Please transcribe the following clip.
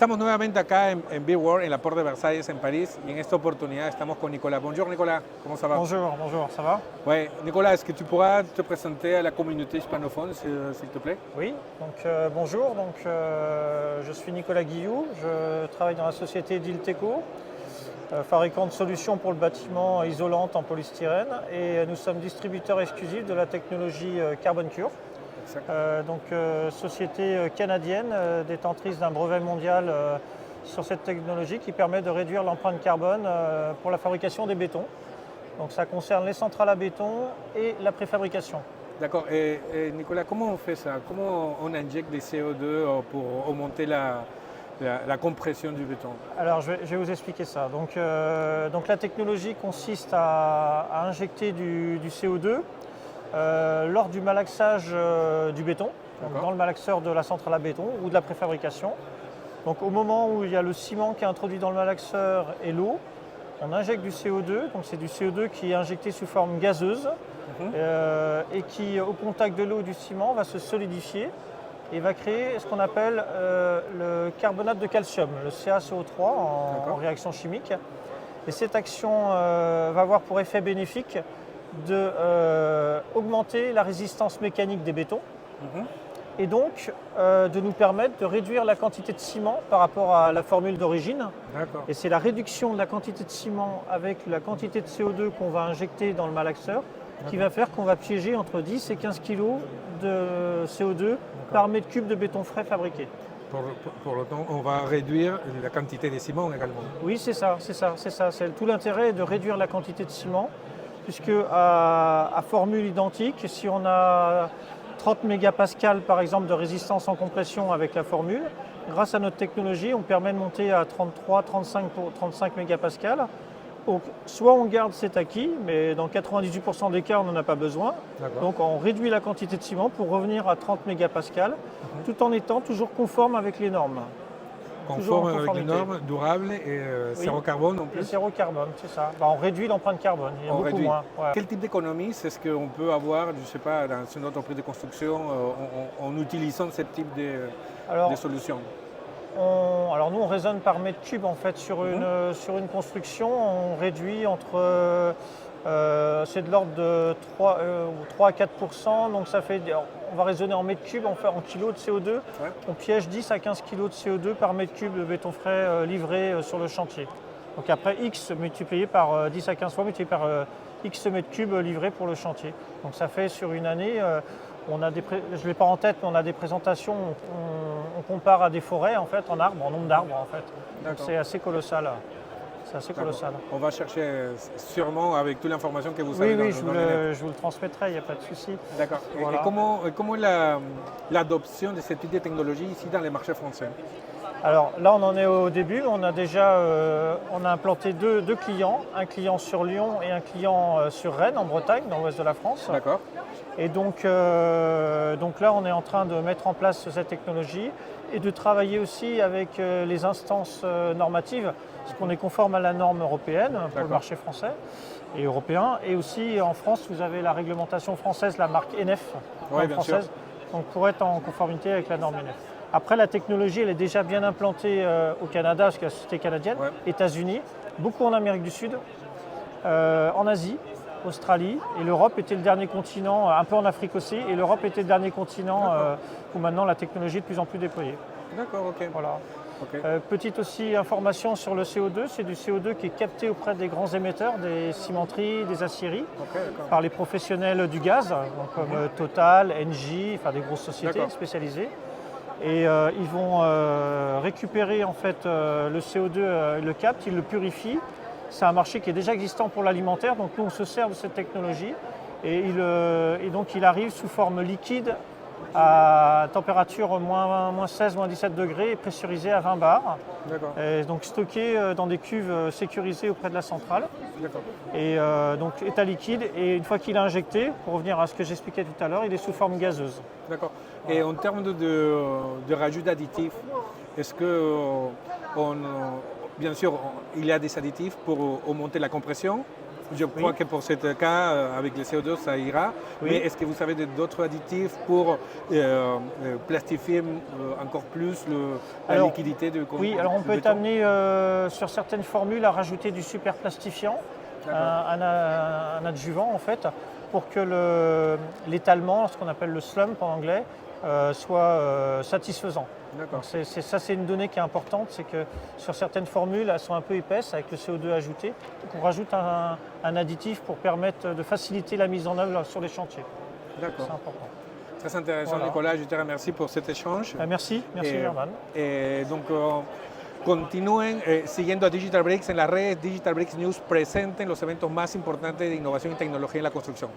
Estamos nuevamente acá en Big World, en la Porte de Versalles, en París, y en esta oportunidad estamos con Nicolas. Bonjour Nicolas, comment ça va? Bonjour, ça va? Ouais, Nicolas, est-ce que tu pourras te présenter à la communauté hispanophone, s'il te plaît? Oui, bonjour, je suis Nicolas Guillou, je travaille dans la société Dilteco, fabricant de solutions pour le bâtiment isolantes en polystyrène, et nous sommes distributeurs exclusifs de la technologie Carbon Cure. Société canadienne détentrice d'un brevet mondial sur cette technologie qui permet de réduire l'empreinte carbone pour la fabrication des bétons. Donc ça concerne les centrales à béton et la préfabrication. D'accord. Et Nicolas, comment on fait ça? Comment on injecte des CO2 pour augmenter la compression du béton? Alors je vais vous expliquer ça. Donc la technologie consiste à injecter du CO2 lors du malaxage du béton, donc dans le malaxeur de la centrale à béton ou de la préfabrication. Donc au moment où il y a le ciment qui est introduit dans le malaxeur et l'eau, on injecte du CO2, donc c'est du CO2 qui est injecté sous forme gazeuse et qui, au contact de l'eau et du ciment, va se solidifier et va créer ce qu'on appelle le carbonate de calcium, le CaCO3 en réaction chimique. Et cette action va avoir pour effet bénéfique d'augmenter la résistance mécanique des bétons et donc de nous permettre de réduire la quantité de ciment par rapport à la formule d'origine. Et c'est la réduction de la quantité de ciment avec la quantité de CO2 qu'on va injecter dans le malaxeur qui va faire qu'on va piéger entre 10 et 15 kg de CO2 par mètre cube de béton frais fabriqué. Pour autant, on va réduire la quantité de ciment également. Oui, c'est ça. C'est tout l'intérêt de réduire la quantité de ciment, puisque à formule identique, si on a 30 mégapascales par exemple de résistance en compression avec la formule, grâce à notre technologie, on permet de monter à 33-35 mégapascales. Donc, soit on garde cet acquis, mais dans 98% des cas, on n'en a pas besoin. Donc on réduit la quantité de ciment pour revenir à 30 mégapascales, tout en étant toujours conforme avec les normes. Conforme avec les normes, durable et zéro carbone en plus. Et zéro carbone, c'est ça. On réduit l'empreinte carbone, il y a beaucoup moins. Ouais. Quel type d'économie est-ce qu'on peut avoir, je ne sais pas, dans une entreprise de construction en utilisant ce type de solutions? Alors nous, on raisonne par mètre cube en fait sur une construction. On réduit entre, c'est de l'ordre de 3 à 4%. Donc ça fait, on va raisonner en mètre cube, en kilos de CO2. On piège 10 à 15 kg de CO2 par mètre cube de béton frais livré sur le chantier. Donc après X multiplié par 10 à 15 fois multiplié par X mètres cubes livrés pour le chantier. Donc ça fait sur une année, je ne l'ai pas en tête, mais on a des présentations, on compare à des forêts en fait, en nombre d'arbres en fait. C'est assez colossal. C'est assez colossal. On va chercher sûrement avec toute l'information que vous avez. Oui, je vous le transmettrai, il n'y a pas de souci. D'accord. Voilà. Et comment est l'adoption de ce type de technologie ici dans les marchés français? Alors là, on en est au début. On a déjà on a implanté deux clients, un client sur Lyon et un client sur Rennes, en Bretagne, dans l'ouest de la France. D'accord. Et donc là, on est en train de mettre en place cette technologie et de travailler aussi avec les instances normatives, parce qu'on est conforme à la norme européenne pour le marché français et européen. Et aussi en France, vous avez la réglementation française, la marque ENEF française, donc pour être en conformité avec la norme ENEF. Après, la technologie, elle est déjà bien implantée au Canada, parce que la société canadienne, États-Unis, beaucoup en Amérique du Sud, en Asie, Australie, et l'Europe était le dernier continent, un peu en Afrique aussi, et l'Europe était le dernier continent où maintenant la technologie est de plus en plus déployée. D'accord, ok. Voilà. Petite aussi information sur le CO2, c'est du CO2 qui est capté auprès des grands émetteurs, des cimenteries, des aciéries, par les professionnels du gaz, donc comme Total, Engie, enfin des grosses sociétés spécialisées. Et ils vont récupérer en fait le CO2, le captent, ils le purifient. C'est un marché qui est déjà existant pour l'alimentaire, donc nous on se sert de cette technologie et donc il arrive sous forme liquide à température moins 16, moins 17 degrés et pressurisé à 20 bars. Et donc stocké dans des cuves sécurisées auprès de la centrale. Et donc état liquide, et une fois qu'il est injecté, pour revenir à ce que j'expliquais tout à l'heure, il est sous forme gazeuse. D'accord. Et en termes de rajout d'additifs, est-ce que bien sûr, il y a des additifs pour augmenter la compression, Je crois que pour ce cas, avec le CO2, ça ira. Oui. Mais est-ce que vous avez d'autres additifs pour plastifier encore plus la liquidité du Oui, alors on peut être amené sur certaines formules à rajouter du super plastifiant, un adjuvant en fait, pour que l'étalement, ce qu'on appelle le slump en anglais, soit satisfaisant. Donc c'est une donnée qui est importante, c'est que sur certaines formules, elles sont un peu épaisses avec le CO2 ajouté. Donc on rajoute un additif pour permettre de faciliter la mise en œuvre sur les chantiers. D'accord. C'est important. Très intéressant, voilà. Nicolas, je te remercie pour cet échange. Merci German. Donc, continúen siguiendo a Digital Bricks en las redes. Digital Bricks News presente en los eventos más importantes de innovación y tecnología en la construcción.